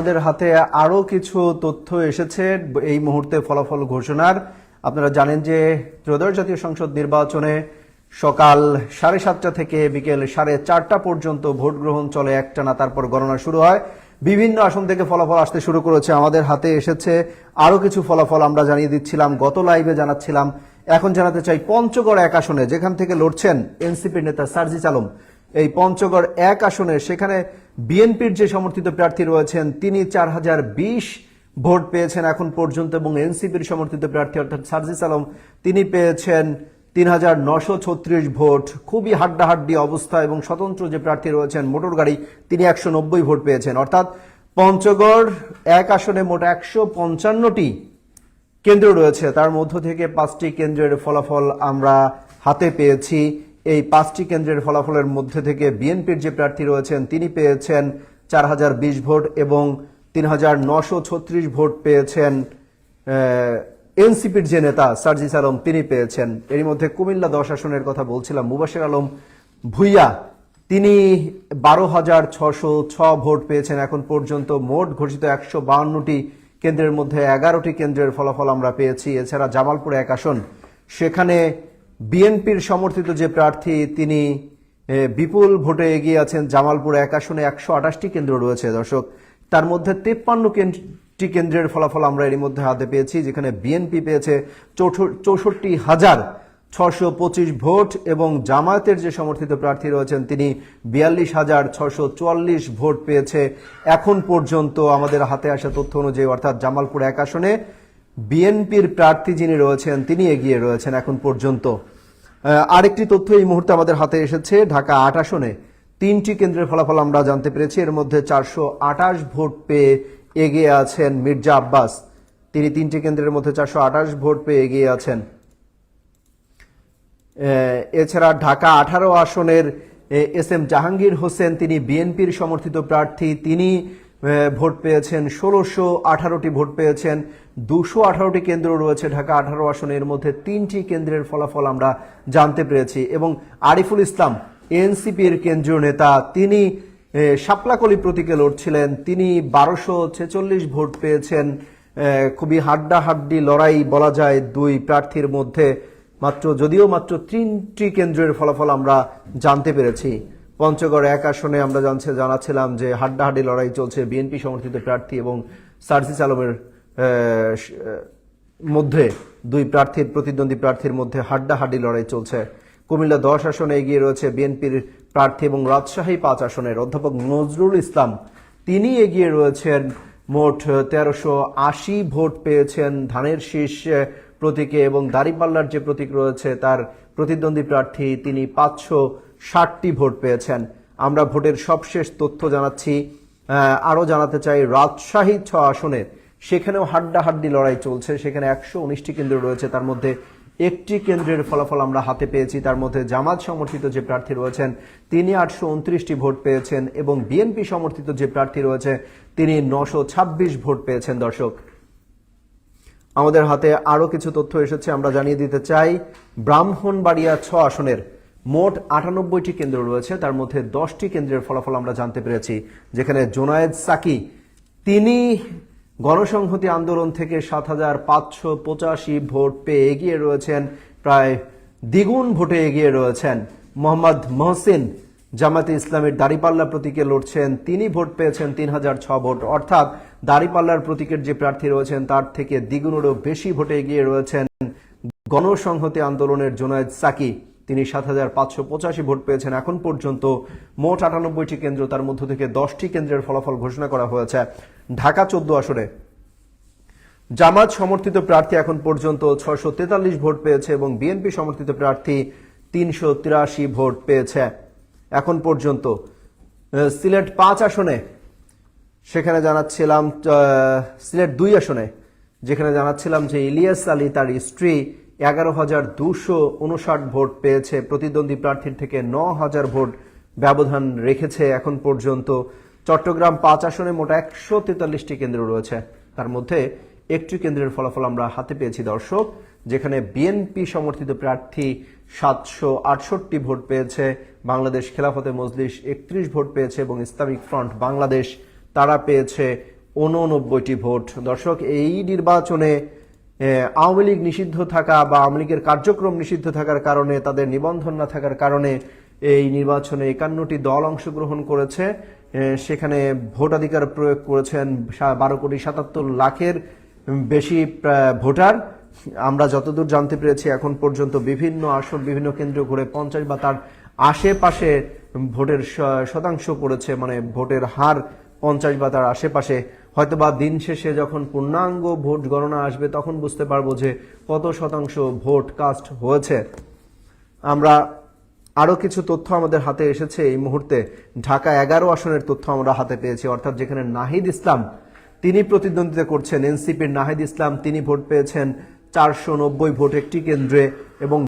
আমাদের হাতে আরো কিছু তথ্য এসেছে এই মুহূর্তে ফলাফল ঘোষণার। আপনারা জানেন যে ত্রয়োদশ জাতীয় সংসদ নির্বাচনে সকাল 7:30 থেকে বিকেল 4:30 পর্যন্ত ভোট গ্রহণ চলে একটানা, তারপর গণনা শুরু হয়। বিভিন্ন আসন থেকে ফলাফল আসতে শুরু করেছে। আমাদের হাতে এসেছে আরো কিছু ফলাফল, আমরা জানিয়ে দিচ্ছিলাম, গত লাইভে জানাচ্ছিলাম। এখন জানাতে চাই পঞ্চগড় 1 আসনে যেখান থেকে লড়ছেন এনসিপির নেতা সার্জিস আলম। এই পঞ্চগড় 1 আসনে সেখানে বিএনপির যে সমর্থিত প্রার্থী রয়েছেন তিনি 4020 ভোট পেয়েছেন এখন পর্যন্ত, এবং এনসিপির সমর্থিত প্রার্থী অর্থাৎ সার্জিস আলম তিনি পেয়েছেন 3936 ভোট। খুবই হাড্ডাহাড্ডি অবস্থা। এবং স্বতন্ত্র যে প্রার্থী রয়েছেন মোটর গাড়ি তিনি 190 ভোট পেয়েছেন। অর্থাৎ পঞ্চগড় 1 আসনে মোট 155টি কেন্দ্র রয়েছে, তার মধ্য থেকে 5টি কেন্দ্রের ফলাফল আমরা হাতে পেয়েছি। এই 5টি কেন্দ্রের ফলাফলের মধ্যে থেকে বিএনপির যে প্রার্থী রয়েছেন তিনি পেয়েছেন 4020 ভোট এবং 3936 ভোট পেয়েছেন এনসিপির যে নেতা সার্জিস আলম তিনি পেয়েছেন। এর মধ্যে কুমিল্লা 10 আসনের কথা বলছিলাম, মুবাশির আলম ভুইয়া তিনি 12606 ভোট পেয়েছেন এখন পর্যন্ত। মোট ঘোষিত 152টি কেন্দ্রের মধ্যে 11টি কেন্দ্রের ফলাফল আমরা পেয়েছি। এছাড়া জামালপুর 1 আসন, সেখানে বিএনপির সমর্থিত যে প্রার্থী তিনি বিপুল ভোটে এগিয়ে আছেন। জামালপুর 1 আসনে 128টি কেন্দ্র রয়েছে দর্শক, তার মধ্যে 53টি কেন্দ্রের ফলাফল আমরা এর মধ্যে হাতে পেয়েছি, যেখানে বিএনপি পেয়েছে 64,625 ভোট এবং জামায়াতের যে সমর্থিত প্রার্থী রয়েছেন তিনি 42,644 ভোট পেয়েছে এখন পর্যন্ত আমাদের হাতে আসা তথ্য অনুযায়ী। অর্থাৎ জামালপুর 1 আসনে বিএনপির প্রার্থী যিনি রয়েছেন তিনি এগিয়ে রয়েছেন এখন পর্যন্ত। আরেকটি তথ্য এই মুহূর্তে আমাদের হাতে এসেছে, ঢাকা 8 আসনে 3টি কেন্দ্রের ফলাফল আমরা জানতে পেরেছি। এর মধ্যে 428 ভোট পেয়ে এগিয়ে আছেন মির্জা আব্বাস, তিনি 3টি কেন্দ্রের মধ্যে 428 ভোট পেয়ে এগিয়ে আছেন। এছাড়া ঢাকা 18 আসনের এস এম জাহাঙ্গীর হোসেন তিনি বিএনপির সমর্থিত প্রার্থী, তিনি ভোট পেয়েছেন 1618টি ভোট পেয়েছেন। 218টি কেন্দ্র রয়েছে ঢাকা 18 আসনের মধ্যে 3টি কেন্দ্রের ফলাফল আমরা জানতে পেরেছি। এবং আরিফুল ইসলাম এনসিপির কেন্দ্রীয় নেতা তিনি শাপলাকলি প্রতীকে লড়ছিলেন, তিনি 1246 ভোট পেয়েছেন। খুবই হাড্ডাহাড্ডি লড়াই বলা যায় দুই প্রার্থীর মধ্যে, যদিও মাত্র 3টি কেন্দ্রের ফলাফল আমরা জানতে পেরেছি। পঞ্চগড় 1 আসনে আমরা জানাচ্ছিলাম যে হাড্ডাহাড্ডি লড়াই চলছে বিএনপি সমর্থিত প্রার্থী এবং সার্জিস আলমের মধ্যে, দুই প্রার্থীর প্রতিদ্বন্দ্বী প্রার্থীর মধ্যে হাড্ডাহাড্ডি লড়াই চলছে। কুমিল্লা 10 আসনে এগিয়ে রয়েছে বিএনপির প্রার্থী এবং রাজশাহী 5 আসনের অধ্যাপক নজরুল ইসলাম তিনি এগিয়ে রয়েছেন, মোট 1380 ভোট পেয়েছেন ধানের শীষ প্রতীকে। এবং দাঁড়িপাল্লার যে প্রতীক রয়েছে তার প্রতিদ্বন্দ্বী প্রার্থী তিনি 560টি ভোট পেয়েছেন। আমরা ভোটের সবশেষ তথ্য জানাচ্ছি। আরো জানাতে চাই রাজশাহী 6 আসনে সেখানেও হাড্ডাহাড্ডি লড়াই চলছে, সেখানে 119টি কেন্দ্র রয়েছে, তার মধ্যে 1টি কেন্দ্রের ফলাফল আমরা হাতে পেয়েছি। তার মধ্যে জামাত সমর্থিত যে প্রার্থী রয়েছেন তিনি 829টি ভোট পেয়েছেন এবং বিএনপি সমর্থিত যে প্রার্থী রয়েছে তিনি 926 ভোট পেয়েছেন। দর্শক, আমাদের হাতে আরো কিছু তথ্য এসেছে, আমরা জানিয়ে দিতে চাই। ব্রাহ্মণবাড়িয়া 6 আসনের মোট 98টি কেন্দ্র রয়েছে, তার মধ্যে 10টি কেন্দ্রের ফলাফল আমরা জানতে পেরেছি, যেখানে জোনায়েদ সাকি তিনি গণসংহতি আন্দোলন থেকে 7585 ভোট পেয়ে এগিয়ে রয়েছেন, প্রায় দ্বিগুণ ভোটে এগিয়ে রয়েছেন। মোহাম্মদ মহসিন জামাতে ইসলামের দাঁড়িপাল্লা প্রতীকে লড়ছেন, তিনি ভোট পেয়েছেন 3006 ভোট। অর্থাৎ দাঁড়িপাল্লার প্রতীকের যে প্রার্থী রয়েছেন তার থেকে দ্বিগুণেরও বেশি ভোটে এগিয়ে রয়েছেন গণসংহতি আন্দোলনের জোনায়েদ সাকি, তিনি 7585 ভোট পেয়েছেন এখন পর্যন্ত। মোট 98টি কেন্দ্র, তার মধ্য থেকে 10টি কেন্দ্রের ফলাফল ঘোষণা করা হয়েছে। ঢাকা 14 আসনে জামাত সমর্থিত প্রার্থী এখন পর্যন্ত 643 ভোট পেয়েছে এবং বিএনপি সমর্থিত প্রার্থী 383 ভোট পেয়েছে এখন পর্যন্ত। সিলেট 5 আসনে সেখানে জানাচ্ছিলাম, সিলেট 2 আসনে যেখানে জানাচ্ছিলাম যে ইলিয়াস আলী তার স্ত্রী 11,259 ভোট পেয়েছে, প্রতিদ্বন্দ্বী প্রার্থীর থেকে 9,000 ভোট ব্যবধান রেখেছে এখন পর্যন্ত। চট্টগ্রাম 5 আসনে মোট 143টি কেন্দ্র রয়েছে, তার মধ্যে 1টি কেন্দ্রের ফলাফল আমরা হাতে পেয়েছি দর্শক, যেখানে বিএনপি সমর্থিত প্রার্থী 768 ভোট পেয়েছে, বাংলাদেশ খেলাফতে মজলিস 31 ভোট পেয়েছে এবং ইসলামিক ফ্রন্ট বাংলাদেশ তারা পেয়েছে 89টি ভোট। দর্শক, এই নির্বাচনে আওয়ামী লীগ নিষিদ্ধ থাকা বা আওয়ামী লীগের কার্যক্রম নিষিদ্ধ থাকার কারণে, তাদের নিবন্ধন না থাকার কারণে এই নির্বাচনে 51টি দল অংশগ্রহণ করেছে। সেখানে ভোটাধিকার প্রয়োগ করেছেন 12,77,00,000-এর বেশি ভোটার। আমরা যতদূর জানতে পেরেছি এখন পর্যন্ত বিভিন্ন আসন, বিভিন্ন কেন্দ্র ঘুরে 50 বা তার আশেপাশে ভোটের শতাংশ পড়েছে, মানে ভোটের হার 50 বা তার আশেপাশে। হয়তোবা দিন শেষে যখন পূর্ণাঙ্গ ভোট গণনা আসবে তখন বুঝতে পারবো যে কত শতাংশ ভোট কাস্ট হয়েছে। আমরা আরো কিছু তথ্য আমাদের হাতে এসেছে এই মুহূর্তে। ঢাকা 11 আসনের তথ্য আমরা হাতে পেয়েছি, অর্থাৎ যেখানে নাহিদ ইসলাম তিনি প্রতিদ্বন্দ্বিতা করছেন, এনসিপির নাহিদ ইসলাম তিনি ভোট পেয়েছেন 490 ভোট একটি কেন্দ্রে এবং